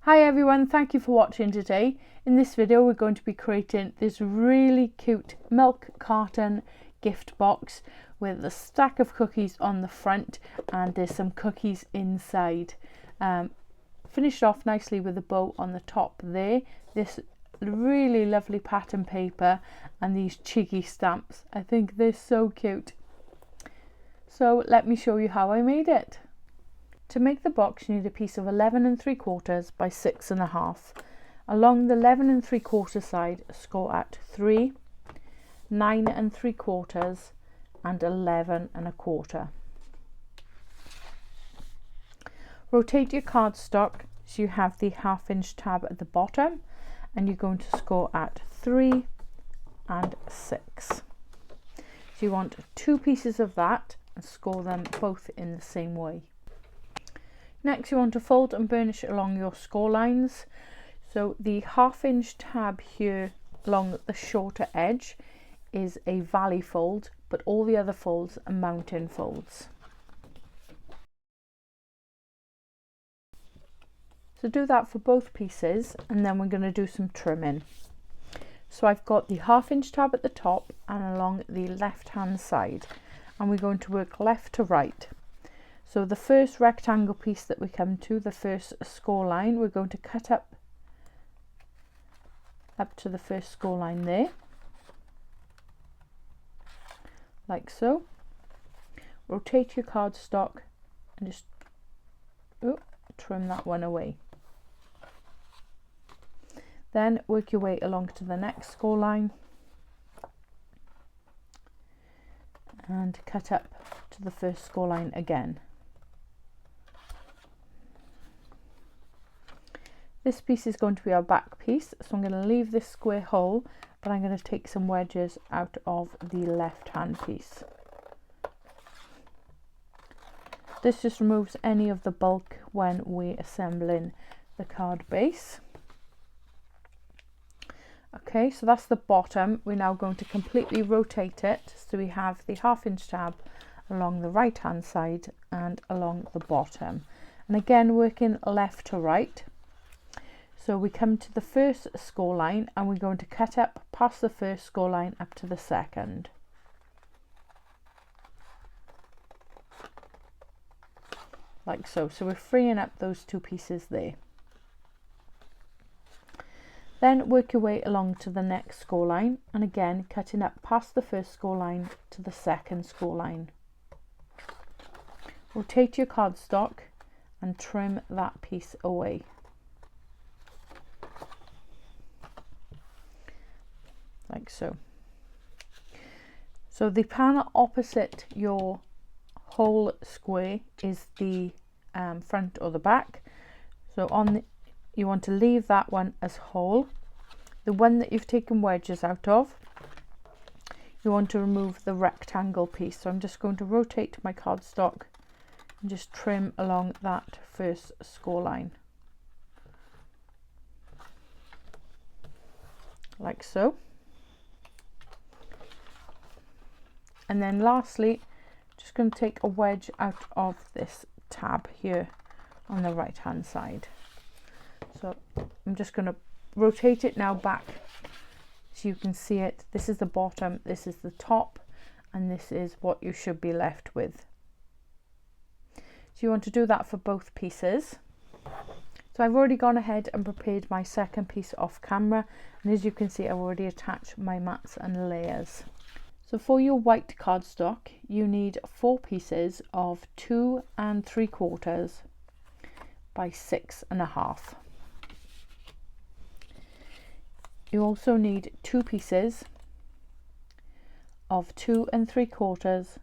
Hi everyone, thank you for watching today. In this video we're going to be creating this really cute milk carton gift box with a stack of cookies on the front and there's some cookies inside. Finished off nicely with a bow on the top there. This really lovely pattern paper and these cheeky stamps. I think they're so cute. So let me show you how I made it. To make the box you need a piece of 11 3/4 by 6.5. Along the 11 3/4 side score at 3, 9 3/4 and 11 1/4. Rotate your cardstock so you have the 1/2 inch tab at the bottom and you're going to score at 3 and 6. So you want 2 pieces of that and score them both in the same way. Next you want to fold and burnish along your score lines. So the 1/2 inch tab here along the shorter edge is a valley fold, but all the other folds are mountain folds. So do that for both pieces and then we're going to do some trimming. So I've got the 1/2 inch tab at the top and along the left hand side, and we're going to work left to right. So the first rectangle piece that we come to, the first score line, we're going to cut up to the first score line there, like so. Rotate your cardstock and just trim that one away. Then work your way along to the next score line and cut up to the first score line again. This piece is going to be our back piece, so I'm going to leave this square hole, but I'm going to take some wedges out of the left hand piece. This just removes any of the bulk when we're assembling the card base. Okay, so that's the bottom. We're now going to completely rotate it, so we have the 1/2 inch tab along the right hand side and along the bottom, and again working left to right. So we come to the first score line and we're going to cut up past the first score line up to the second. Like so. So we're freeing up those 2 pieces there. Then work your way along to the next score line and again cutting up past the first score line to the second score line. Rotate your cardstock and trim that piece away. Like so. So the panel opposite your whole square is the front or the back. So you want to leave that one as whole. The one that you've taken wedges out of, you want to remove the rectangle piece. So I'm just going to rotate my cardstock and just trim along that first score line. Like so. And then lastly, just going to take a wedge out of this tab here on the right hand side. So I'm just going to rotate it now back so you can see it. This is the bottom, this is the top, and this is what you should be left with. So you want to do that for both pieces. So I've already gone ahead and prepared my second piece off camera, and as you can see I've already attached my mats and layers. So for your white cardstock you need 4 pieces of 2 3/4 by 6.5. You also need 2 pieces of 2 3/4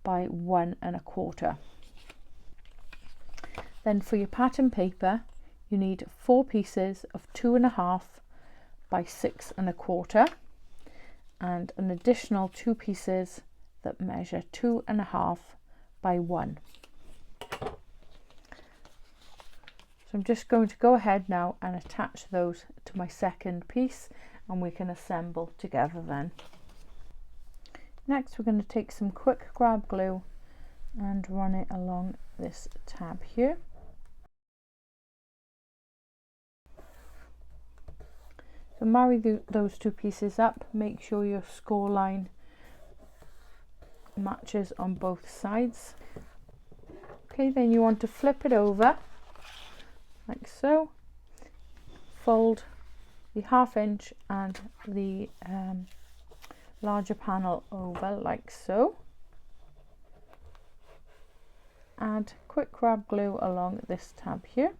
by 1 1/4. Then for your pattern paper you need 4 pieces of 2.5 by 6 1/4 and an additional 2 pieces that measure 2.5 by 1. So I'm just going to go ahead now and attach those to my second piece and we can assemble together then. Next we're going to take some quick grab glue and run it along this tab here. So marry those two pieces up, make sure your score line matches on both sides. Okay, then you want to flip it over like so, fold the 1/2 inch and the larger panel over like so. Add quick grab glue along this tab here.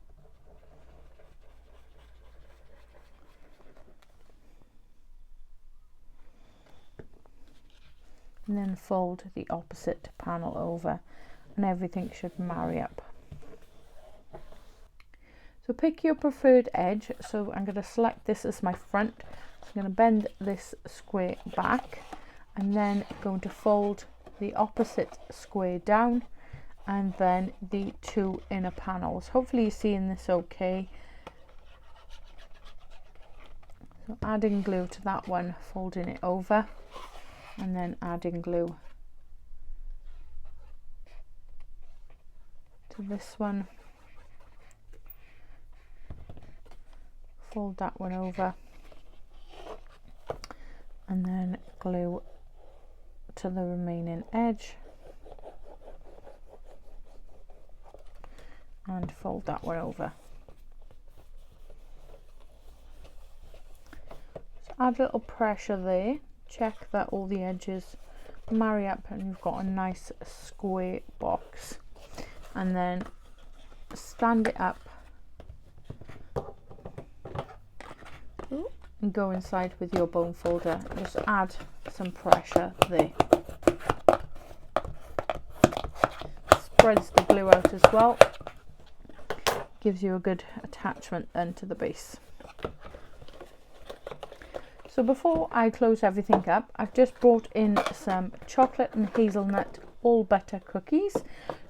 And then fold the opposite panel over, and everything should marry up. So pick your preferred edge. So I'm going to select this as my front. So I'm going to bend this square back, and then going to fold the opposite square down, and then the 2 inner panels. Hopefully you're seeing this okay. So adding glue to that one, folding it over, and then adding glue to this one, fold that one over, and then glue to the remaining edge, and fold that one over. So add a little pressure there, check that all the edges marry up and you've got a nice square box, and then stand it up and go inside with your bone folder. Just add some pressure there. Spreads the glue out as well, gives you a good attachment then to the base. So before I close everything up, I've just brought in some chocolate and hazelnut all butter cookies.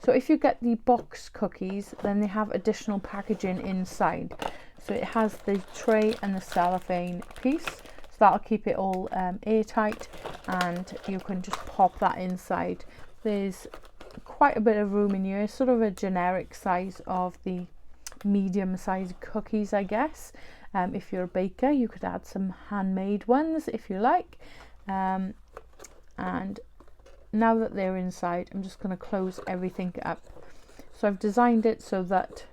So if you get the box cookies, then they have additional packaging inside. So it has the tray and the cellophane piece, so that'll keep it all airtight, and you can just pop that inside. There's quite a bit of room in here, sort of a generic size of the medium sized cookies, I guess. If you're a baker, you could add some handmade ones if you like. And now that they're inside, I'm just going to close everything up. So I've designed it so that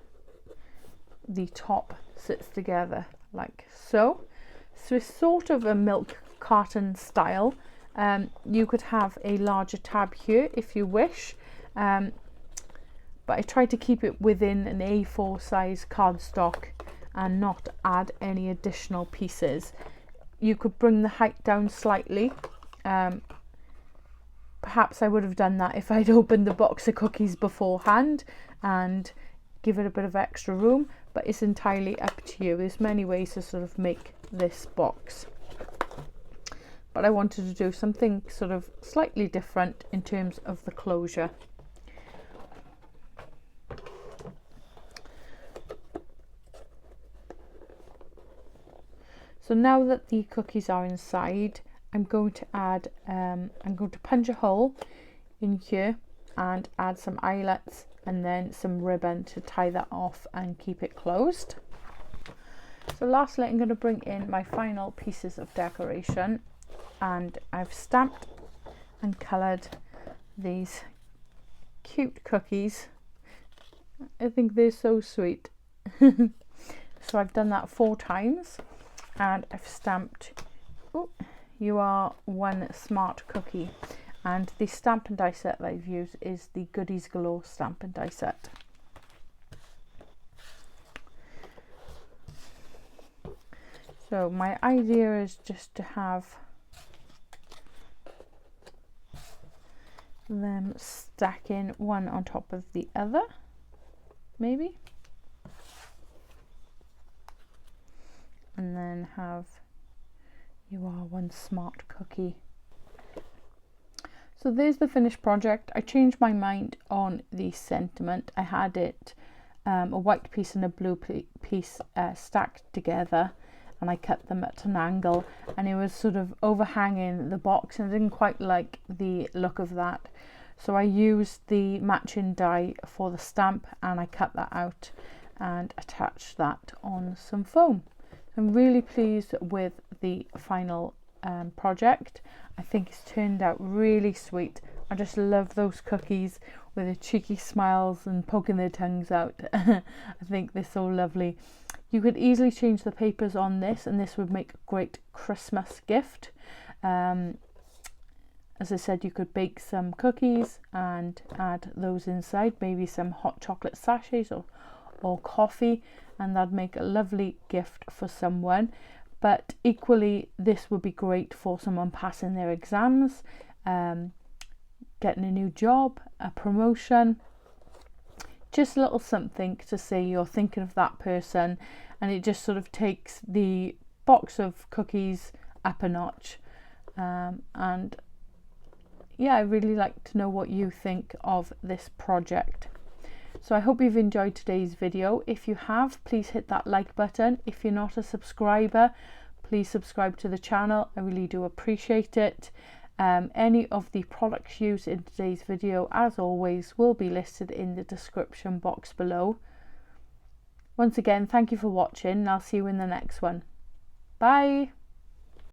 the top sits together like so. So it's sort of a milk carton style. You could have a larger tab here if you wish, but I tried to keep it within an A4 size cardstock and not add any additional pieces. You could bring the height down slightly. Perhaps I would have done that if I'd opened the box of cookies beforehand and give it a bit of extra room, but it's entirely up to you. There's many ways to sort of make this box, but I wanted to do something sort of slightly different in terms of the closure. So now that the cookies are inside, I'm going to add, I'm going to punch a hole in here and add some eyelets and then some ribbon to tie that off and keep it closed. So lastly, I'm going to bring in my final pieces of decoration, and I've stamped and coloured these cute cookies. I think they're so sweet. So I've done that 4 times. And I've stamped, oh, you are one smart cookie. And the stamp and die set that I've used is the Goodies Galore stamp and die set. So my idea is just to have them stacking one on top of the other, maybe. And then have you are one smart cookie. So there's the finished project. I changed my mind on the sentiment. I had it a white piece and a blue piece stacked together, and I cut them at an angle, and it was sort of overhanging the box, and I didn't quite like the look of that. So I used the matching die for the stamp, and I cut that out and attached that on some foam. I'm really pleased with the final project. I think it's turned out really sweet. I just love those cookies with their cheeky smiles and poking their tongues out. I think they're so lovely. You could easily change the papers on this, and this would make a great Christmas gift. As I said, you could bake some cookies and add those inside, maybe some hot chocolate sachets or coffee, and that'd make a lovely gift for someone. But equally, this would be great for someone passing their exams, getting a new job, a promotion, just a little something to say you're thinking of that person, and it just sort of takes the box of cookies up a notch. And yeah, I really like to know what you think of this project. So I hope you've enjoyed today's video. If you have, please hit that like button. If you're not a subscriber, please subscribe to the channel. I really do appreciate it. Any of the products used in today's video, as always, will be listed in the description box below. Once again, thank you for watching, and I'll see you in the next one. Bye!